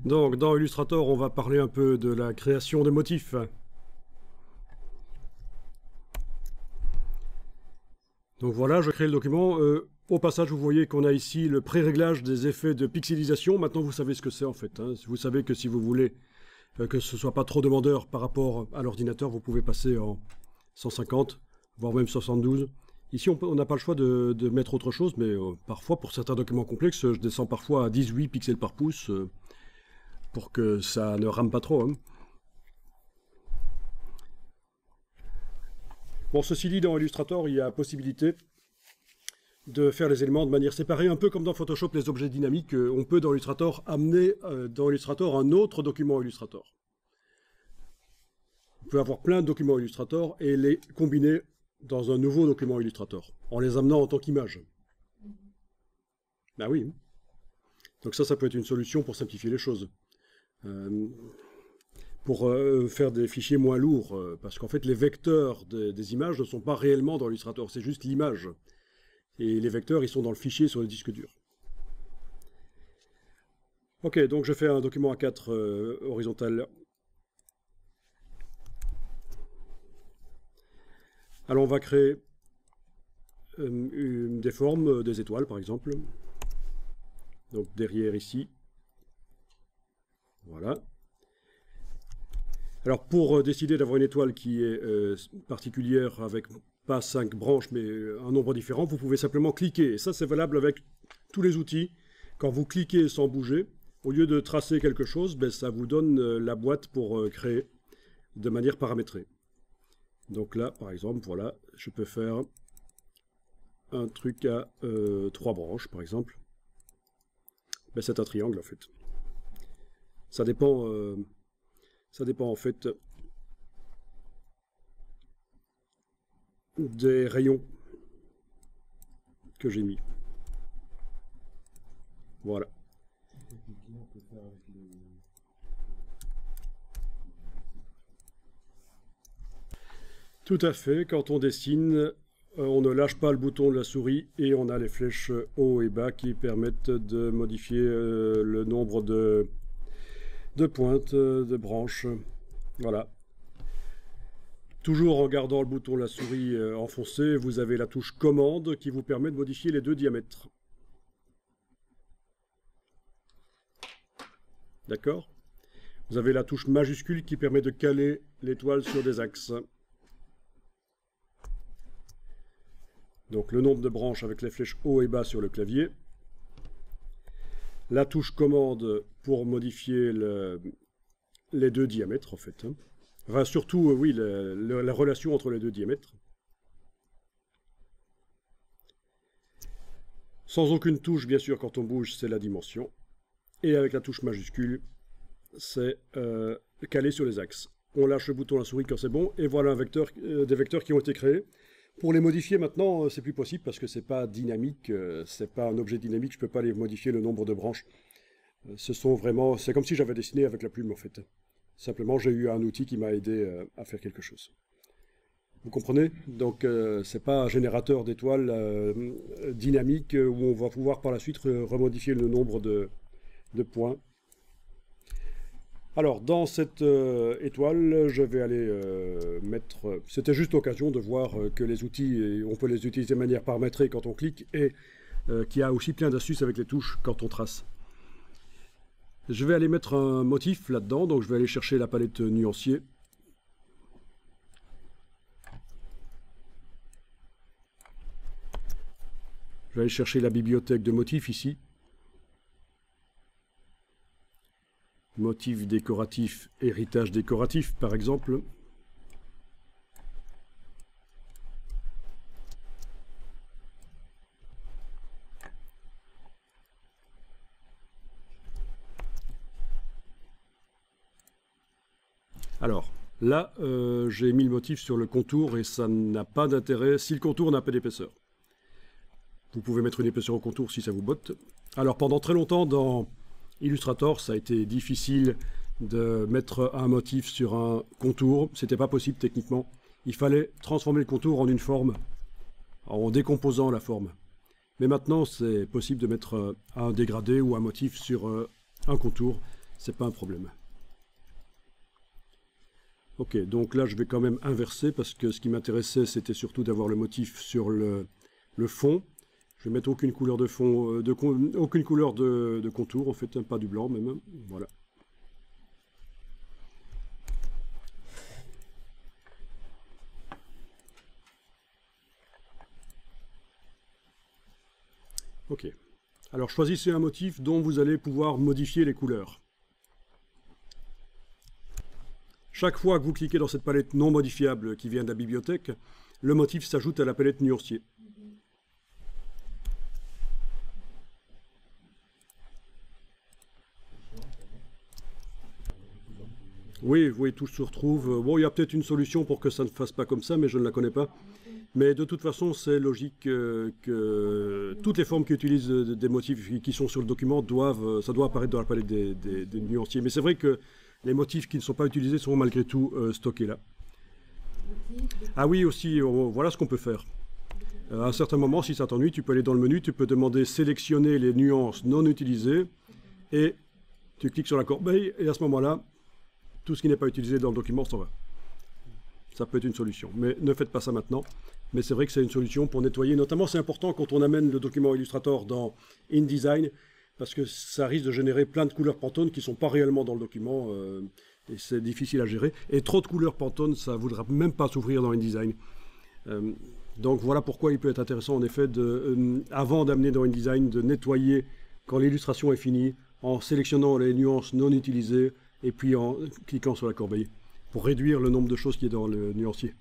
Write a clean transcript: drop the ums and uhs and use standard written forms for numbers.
Donc, dans Illustrator, on va parler un peu de la création de motifs. Donc voilà, je crée le document. Au passage, vous voyez qu'on a ici le pré-réglage des effets de pixelisation. Maintenant, vous savez ce que c'est en fait. Hein. Vous savez que si vous voulez que ce ne soit pas trop demandeur par rapport à l'ordinateur, vous pouvez passer en 150, voire même 72. Ici, on n'a pas le choix de mettre autre chose, mais parfois, pour certains documents complexes, je descends parfois à 18 pixels par pouce pour que ça ne rame pas trop. Hein. Bon, ceci dit, dans Illustrator, il y a possibilité de faire les éléments de manière séparée, un peu comme dans Photoshop, les objets dynamiques. On peut, dans Illustrator, amener dans Illustrator un autre document Illustrator. Vous pouvez avoir plein de documents Illustrator et les combiner dans un nouveau document Illustrator, en les amenant en tant qu'image. Ben oui. Donc ça peut être une solution pour simplifier les choses. Pour faire des fichiers moins lourds, parce qu'en fait les vecteurs des images ne sont pas réellement dans Illustrator, c'est juste l'image. Et les vecteurs, ils sont dans le fichier sur le disque dur. Ok, donc je fais un document A4 horizontal. Alors on va créer des formes, des étoiles par exemple. Donc derrière ici. Voilà. Alors pour décider d'avoir une étoile qui est particulière avec pas 5 branches mais un nombre différent, vous pouvez simplement cliquer. Et ça c'est valable avec tous les outils. Quand vous cliquez sans bouger, au lieu de tracer quelque chose, ben, ça vous donne la boîte pour créer de manière paramétrée. Donc là par exemple, voilà, je peux faire un truc à 3 branches par exemple. Ben, c'est un triangle en fait. Ça dépend en fait des rayons que j'ai mis. Voilà. Tout à fait, quand on dessine, on ne lâche pas le bouton de la souris et on a les flèches haut et bas qui permettent de modifier le nombre de pointes, de branches. Voilà. Toujours en gardant le bouton de la souris enfoncé, vous avez la touche commande qui vous permet de modifier les deux diamètres. D'accord? Vous avez la touche majuscule qui permet de caler l'étoile sur des axes. Donc le nombre de branches avec les flèches haut et bas sur le clavier. La touche commande pour modifier les deux diamètres en fait. Hein. Enfin surtout, oui, la relation entre les deux diamètres. Sans aucune touche, bien sûr, quand on bouge, c'est la dimension. Et avec la touche majuscule, c'est calé sur les axes. On lâche le bouton à la souris quand c'est bon, et voilà des vecteurs qui ont été créés. Pour les modifier maintenant, c'est plus possible parce que c'est pas dynamique, c'est pas un objet dynamique, je peux pas les modifier le nombre de branches. C'est comme si j'avais dessiné avec la plume en fait. Simplement, j'ai eu un outil qui m'a aidé à faire quelque chose. Vous comprenez? Donc, c'est pas un générateur d'étoiles dynamique où on va pouvoir par la suite remodifier le nombre de points. Alors, dans cette étoile, je vais aller mettre... C'était juste l'occasion de voir que les outils, on peut les utiliser de manière paramétrée quand on clique, et qu'il y a aussi plein d'astuces avec les touches quand on trace. Je vais aller mettre un motif là-dedans, donc je vais aller chercher la palette nuancier. Je vais aller chercher la bibliothèque de motifs ici. Motif décoratif, héritage décoratif par exemple. Alors, là, j'ai mis le motif sur le contour et ça n'a pas d'intérêt si le contour n'a pas d'épaisseur. Vous pouvez mettre une épaisseur au contour si ça vous botte. Alors, pendant très longtemps, dans Illustrator, ça a été difficile de mettre un motif sur un contour. C'était pas possible techniquement. Il fallait transformer le contour en une forme, en décomposant la forme. Mais maintenant, c'est possible de mettre un dégradé ou un motif sur un contour c'est pas un problème. Ok, donc là je vais quand même inverser parce que ce qui m'intéressait c'était surtout d'avoir le motif sur le fond. Je vais mettre aucune couleur de fond, aucune couleur de contour, en fait, pas du blanc même. Voilà. Ok. Alors choisissez un motif dont vous allez pouvoir modifier les couleurs. Chaque fois que vous cliquez dans cette palette non modifiable qui vient de la bibliothèque, le motif s'ajoute à la palette nuancier. Oui, oui, tout se retrouve. Bon, il y a peut-être une solution pour que ça ne fasse pas comme ça, mais je ne la connais pas. Mais de toute façon, c'est logique que toutes les formes qui utilisent des motifs qui sont sur le document ça doit apparaître dans la palette des nuanciers. Mais c'est vrai que les motifs qui ne sont pas utilisés sont malgré tout stockés là. Ah oui, aussi, voilà ce qu'on peut faire. À un certain moment, si ça t'ennuie, tu peux aller dans le menu, tu peux demander sélectionner les nuances non utilisées et tu cliques sur la corbeille et à ce moment-là, tout ce qui n'est pas utilisé dans le document s'en va. Ça peut être une solution, mais ne faites pas ça maintenant. Mais c'est vrai que c'est une solution pour nettoyer. Notamment, c'est important quand on amène le document Illustrator dans InDesign, parce que ça risque de générer plein de couleurs Pantone qui ne sont pas réellement dans le document, et c'est difficile à gérer. Et trop de couleurs Pantone, ça ne voudra même pas s'ouvrir dans InDesign. Donc voilà pourquoi il peut être intéressant, en effet, avant d'amener dans InDesign, de nettoyer quand l'illustration est finie, en sélectionnant les nuances non utilisées, et puis en cliquant sur la corbeille, pour réduire le nombre de choses qui est dans le nuancier.